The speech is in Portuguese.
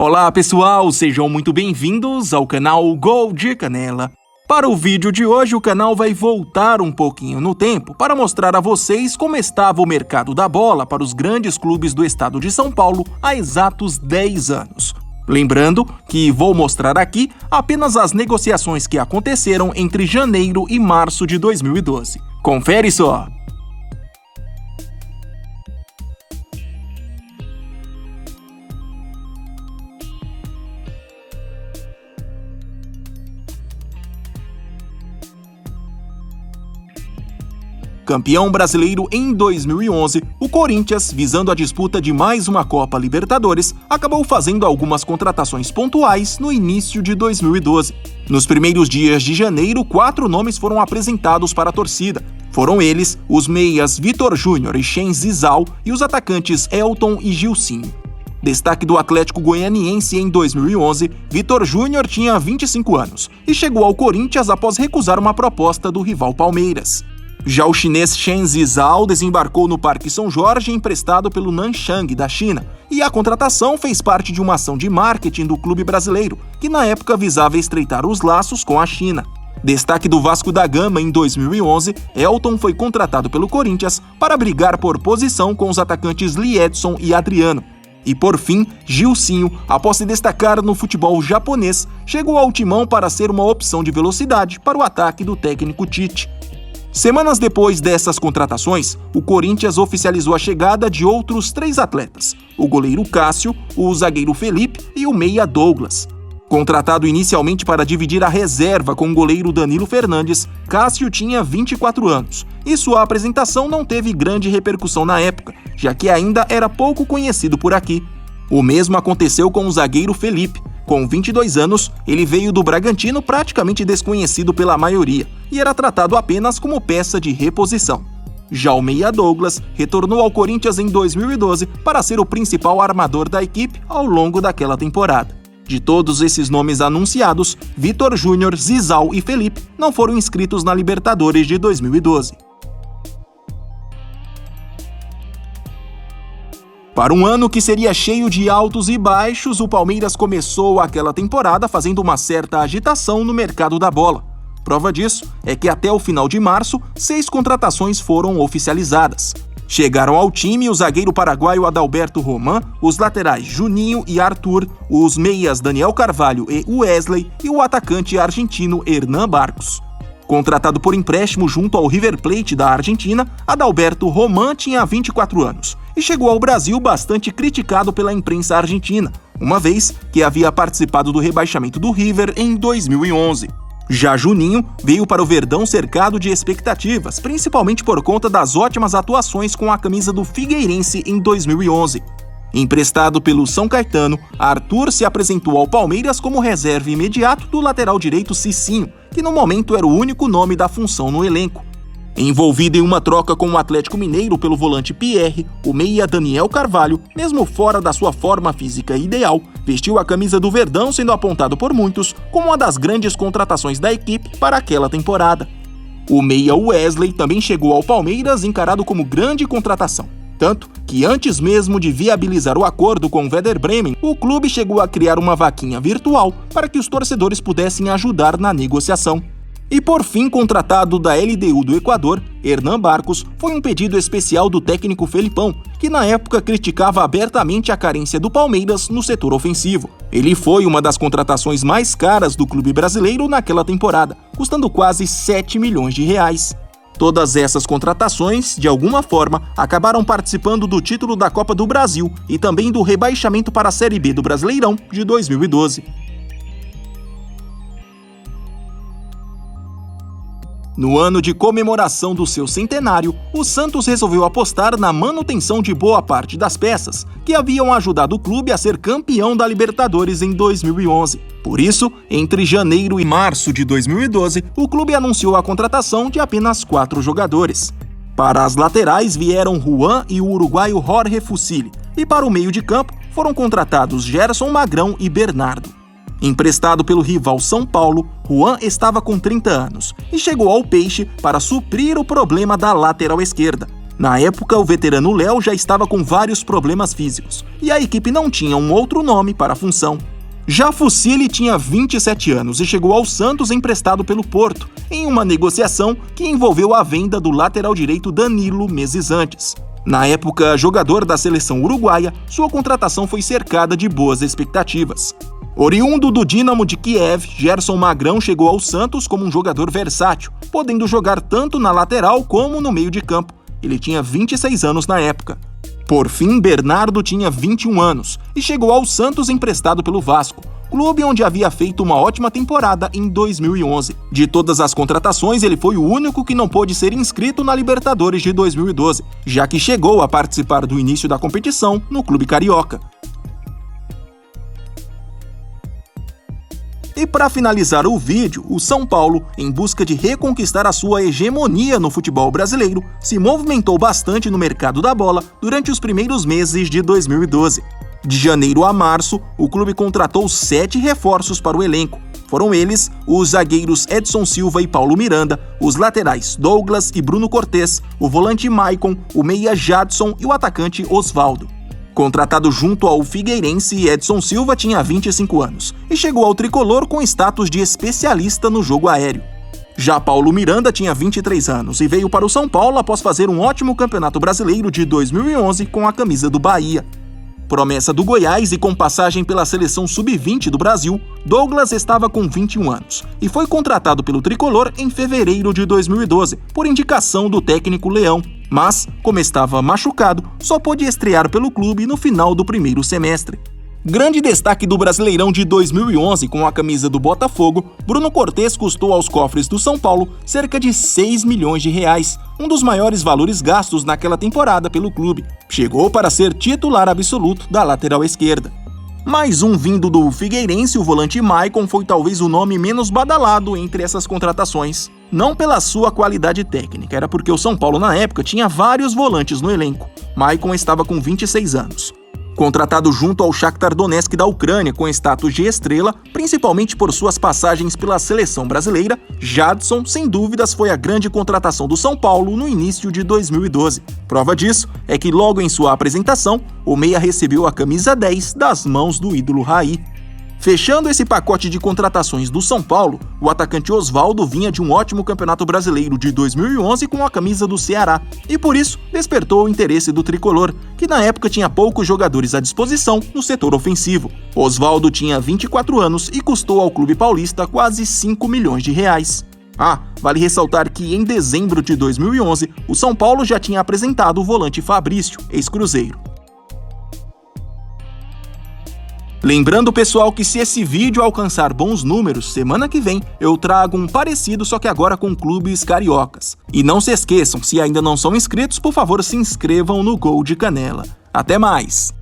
Olá pessoal, sejam muito bem-vindos ao canal Gol de Canela. Para o vídeo de hoje, o canal vai voltar um pouquinho no tempo para mostrar a vocês como estava o mercado da bola para os grandes clubes do estado de São Paulo há exatos 10 anos. Lembrando que vou mostrar aqui apenas as negociações que aconteceram entre janeiro e março de 2012. Confere só! Campeão brasileiro em 2011, o Corinthians, visando a disputa de mais uma Copa Libertadores, acabou fazendo algumas contratações pontuais no início de 2012. Nos primeiros dias de janeiro, 4 nomes foram apresentados para a torcida. Foram eles os meias Vitor Júnior e Shen Zizal e os atacantes Elton e Gilcinho. Destaque do Atlético Goianiense em 2011, Vitor Júnior tinha 25 anos e chegou ao Corinthians após recusar uma proposta do rival Palmeiras. Já o chinês Shen Zizal desembarcou no Parque São Jorge emprestado pelo Nanchang, da China, e a contratação fez parte de uma ação de marketing do clube brasileiro, que na época visava estreitar os laços com a China. Destaque do Vasco da Gama em 2011, Elton foi contratado pelo Corinthians para brigar por posição com os atacantes Liedson e Adriano. E por fim, Gilcinho, após se destacar no futebol japonês, chegou ao timão para ser uma opção de velocidade para o ataque do técnico Tite. Semanas depois dessas contratações, o Corinthians oficializou a chegada de outros 3 atletas, o goleiro Cássio, o zagueiro Felipe e o meia Douglas. Contratado inicialmente para dividir a reserva com o goleiro Danilo Fernandes, Cássio tinha 24 anos e sua apresentação não teve grande repercussão na época, já que ainda era pouco conhecido por aqui. O mesmo aconteceu com o zagueiro Felipe. Com 22 anos, ele veio do Bragantino praticamente desconhecido pela maioria e era tratado apenas como peça de reposição. Já o meia Douglas retornou ao Corinthians em 2012 para ser o principal armador da equipe ao longo daquela temporada. De todos esses nomes anunciados, Vitor Júnior, Zizal e Felipe não foram inscritos na Libertadores de 2012. Para um ano que seria cheio de altos e baixos, o Palmeiras começou aquela temporada fazendo uma certa agitação no mercado da bola. Prova disso é que até o final de março, 6 contratações foram oficializadas. Chegaram ao time o zagueiro paraguaio Adalberto Roman, os laterais Juninho e Arthur, os meias Daniel Carvalho e Wesley e o atacante argentino Hernan Barcos. Contratado por empréstimo junto ao River Plate da Argentina, Adalberto Roman tinha 24 anos e chegou ao Brasil bastante criticado pela imprensa argentina, uma vez que havia participado do rebaixamento do River em 2011. Já Juninho veio para o Verdão cercado de expectativas, principalmente por conta das ótimas atuações com a camisa do Figueirense em 2011. Emprestado pelo São Caetano, Arthur se apresentou ao Palmeiras como reserva imediato do lateral direito Cicinho, que no momento era o único nome da função no elenco. Envolvido em uma troca com o Atlético Mineiro pelo volante Pierre, o meia Daniel Carvalho, mesmo fora da sua forma física ideal, vestiu a camisa do Verdão, sendo apontado por muitos como uma das grandes contratações da equipe para aquela temporada. O meia Wesley também chegou ao Palmeiras encarado como grande contratação. Tanto que antes mesmo de viabilizar o acordo com o Werder Bremen, o clube chegou a criar uma vaquinha virtual para que os torcedores pudessem ajudar na negociação. E por fim, contratado da LDU do Equador, Hernan Barcos foi um pedido especial do técnico Felipão, que na época criticava abertamente a carência do Palmeiras no setor ofensivo. Ele foi uma das contratações mais caras do clube brasileiro naquela temporada, custando quase 7 milhões de reais. Todas essas contratações, de alguma forma, acabaram participando do título da Copa do Brasil e também do rebaixamento para a Série B do Brasileirão de 2012. No ano de comemoração do seu centenário, o Santos resolveu apostar na manutenção de boa parte das peças que haviam ajudado o clube a ser campeão da Libertadores em 2011. Por isso, entre janeiro e março de 2012, o clube anunciou a contratação de apenas 4 jogadores. Para as laterais vieram Juan e o uruguaio Jorge Fusilli, e para o meio de campo foram contratados Gerson Magrão e Bernardo. Emprestado pelo rival São Paulo, Juan estava com 30 anos e chegou ao Peixe para suprir o problema da lateral esquerda. Na época, o veterano Léo já estava com vários problemas físicos, e a equipe não tinha um outro nome para a função. Já Fusilli tinha 27 anos e chegou ao Santos emprestado pelo Porto, em uma negociação que envolveu a venda do lateral direito Danilo meses antes. Na época, jogador da seleção uruguaia, sua contratação foi cercada de boas expectativas. Oriundo do Dínamo de Kiev, Gerson Magrão chegou ao Santos como um jogador versátil, podendo jogar tanto na lateral como no meio de campo. Ele tinha 26 anos na época. Por fim, Bernardo tinha 21 anos e chegou ao Santos emprestado pelo Vasco, clube onde havia feito uma ótima temporada em 2011. De todas as contratações, ele foi o único que não pôde ser inscrito na Libertadores de 2012, já que chegou a participar do início da competição no clube carioca. E para finalizar o vídeo, o São Paulo, em busca de reconquistar a sua hegemonia no futebol brasileiro, se movimentou bastante no mercado da bola durante os primeiros meses de 2012. De janeiro a março, o clube contratou 7 reforços para o elenco. Foram eles os zagueiros Edson Silva e Paulo Miranda, os laterais Douglas e Bruno Cortes, o volante Maicon, o meia Jadson e o atacante Osvaldo. Contratado junto ao Figueirense, Edson Silva tinha 25 anos e chegou ao tricolor com status de especialista no jogo aéreo. Já Paulo Miranda tinha 23 anos e veio para o São Paulo após fazer um ótimo Campeonato Brasileiro de 2011 com a camisa do Bahia. Promessa do Goiás e com passagem pela seleção sub-20 do Brasil, Douglas estava com 21 anos e foi contratado pelo tricolor em fevereiro de 2012, por indicação do técnico Leão. Mas, como estava machucado, só pôde estrear pelo clube no final do primeiro semestre. Grande destaque do Brasileirão de 2011 com a camisa do Botafogo, Bruno Cortes custou aos cofres do São Paulo cerca de 6 milhões de reais, um dos maiores valores gastos naquela temporada pelo clube. Chegou para ser titular absoluto da lateral esquerda. Mais um vindo do Figueirense, o volante Maicon foi talvez o nome menos badalado entre essas contratações. Não pela sua qualidade técnica, era porque o São Paulo na época tinha vários volantes no elenco. Maicon estava com 26 anos. Contratado junto ao Shakhtar Donetsk da Ucrânia com status de estrela, principalmente por suas passagens pela seleção brasileira, Jadson, sem dúvidas, foi a grande contratação do São Paulo no início de 2012. Prova disso é que logo em sua apresentação, o meia recebeu a camisa 10 das mãos do ídolo Raí. Fechando esse pacote de contratações do São Paulo, o atacante Osvaldo vinha de um ótimo Campeonato Brasileiro de 2011 com a camisa do Ceará, e por isso despertou o interesse do tricolor, que na época tinha poucos jogadores à disposição no setor ofensivo. Osvaldo tinha 24 anos e custou ao clube paulista quase 5 milhões de reais. Vale ressaltar que em dezembro de 2011, o São Paulo já tinha apresentado o volante Fabrício, ex-Cruzeiro. Lembrando, pessoal, que se esse vídeo alcançar bons números, semana que vem eu trago um parecido, só que agora com clubes cariocas. E não se esqueçam, se ainda não são inscritos, por favor se inscrevam no Gol de Canela. Até mais!